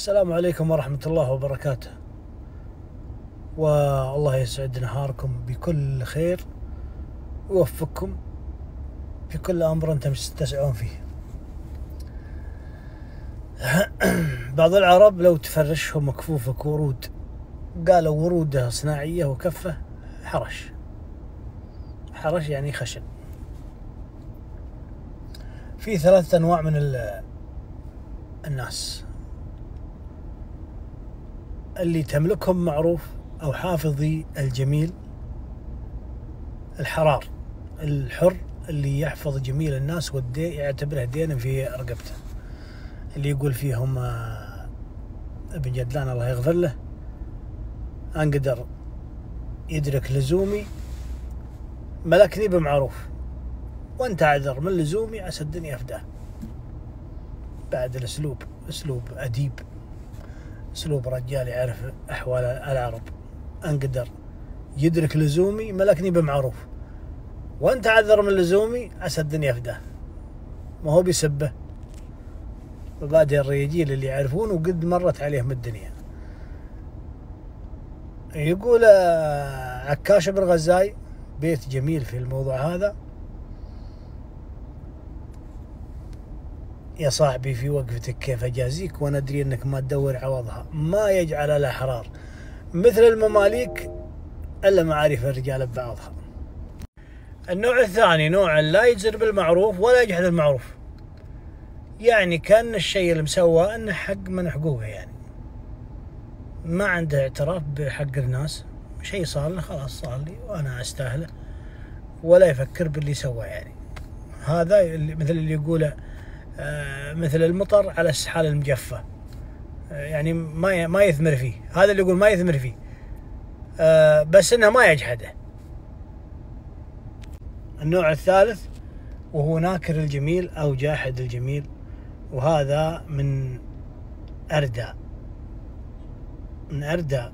السلام عليكم ورحمة الله وبركاته، والله يسعد نهاركم بكل خير ويوفقكم في كل أمر أنتم تسعون فيه. بعض العرب لو تفرشهم مكفوفك ورود قالوا ورودها صناعية وكفة حرش. حرش يعني خشن. في 3 أنواع من الناس: اللي تملكهم معروف أو حافظي الجميل، الحرار الحر اللي يحفظ جميل الناس يعتبره دينا في رقبته، اللي يقول فيهم ابن جدلان الله يغفر له: أنقدر يدرك لزومي ملكني بمعروف، وانت اعذر من لزومي عسى الدنيا فداه. بعد الاسلوب اسلوب اديب، اسلوب رجال يعرف احوال العرب. انقدر يدرك لزومي ملكني بمعروف، وانت اعذر من لزومي عسى الدنيا فداه. ما هو بيسبه مبادئ الرجال اللي يعرفون وقد مرت عليهم الدنيا. يقول عكاش بن غزاي بيت جميل في الموضوع هذا: يا صاحبي في وقفتك كيف أجازيك وأنا أدري أنك ما تدور عوضها، ما يجعل الأحرار مثل المماليك إلا معارف الرجال ببعضها. النوع الثاني نوع لا يجزر بالمعروف ولا يجحد المعروف، يعني كان الشيء اللي مسواه أنه حق من حقوقه، يعني ما عنده اعتراف بحق الناس. شيء صار له خلاص صار لي وأنا أستاهله، ولا يفكر باللي سواه. يعني هذا مثل اللي يقوله مثل المطر على السحال المجفة، يعني ما يثمر فيه. هذا اللي يقول ما يثمر فيه، بس انه ما يجحده. النوع الثالث وهو ناكر الجميل او جاحد الجميل، وهذا من اردى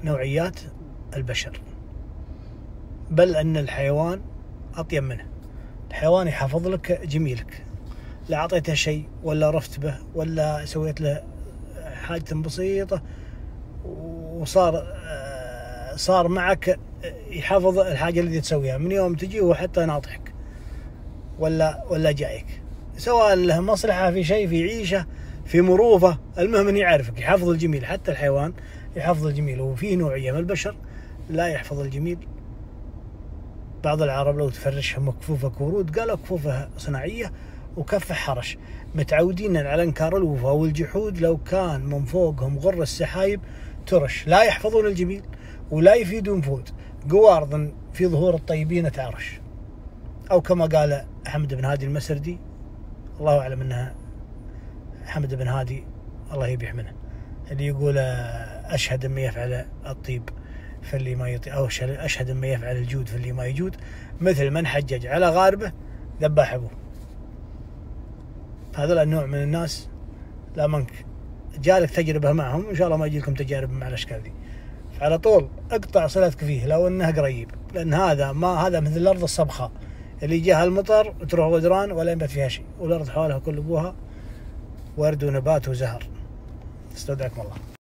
نوعيات البشر، بل ان الحيوان اطيب منه. الحيوان يحافظ لك جميلك، لا أعطيته شيء ولا رفت به ولا سويت له حاجة بسيطة وصار معك يحافظ الحاجة اللي تسويها من يوم تجي وحتى ناطحك ولا جايك، سواء له مصلحة في شيء، في عيشة، في مروفة، المهم أن يعرفك. يحافظ الجميل، حتى الحيوان يحافظ الجميل. وفي نوعية من البشر لا يحفظ الجميل. بعض العرب لو تفرشهم مكفوفك ورود قالوا كفوفها صناعية وكف حرش، متعودين على انكار الوفا والجحود. لو كان من فوقهم غر السحايب ترش، لا يحفظون الجميل ولا يفيدون فود، قوارض في ظهور الطيبين تعرش. او كما قال حمد بن هادي المسردي، الله اعلم انها حمد بن هادي الله يبيح منه، اللي يقول اشهد ما يفعل الطيب فاللي ما يطيب، او اشهد ما يفعل الجود فاللي ما يجود، مثل من حجج على غاربه ذبح ابوه. هذا النوع من الناس لا منك جالك تجربة معهم، إن شاء الله ما يجيلكم تجارب مع الأشكال دي. فعلى طول اقطع صلتك فيه لو أنه قريب، لأن هذا مثل الأرض الصبخاء اللي جاها المطر وتروح غدران ولا ينبت فيها شيء، والأرض حولها كل أبوها ورد ونبات وزهر. استودعكم الله.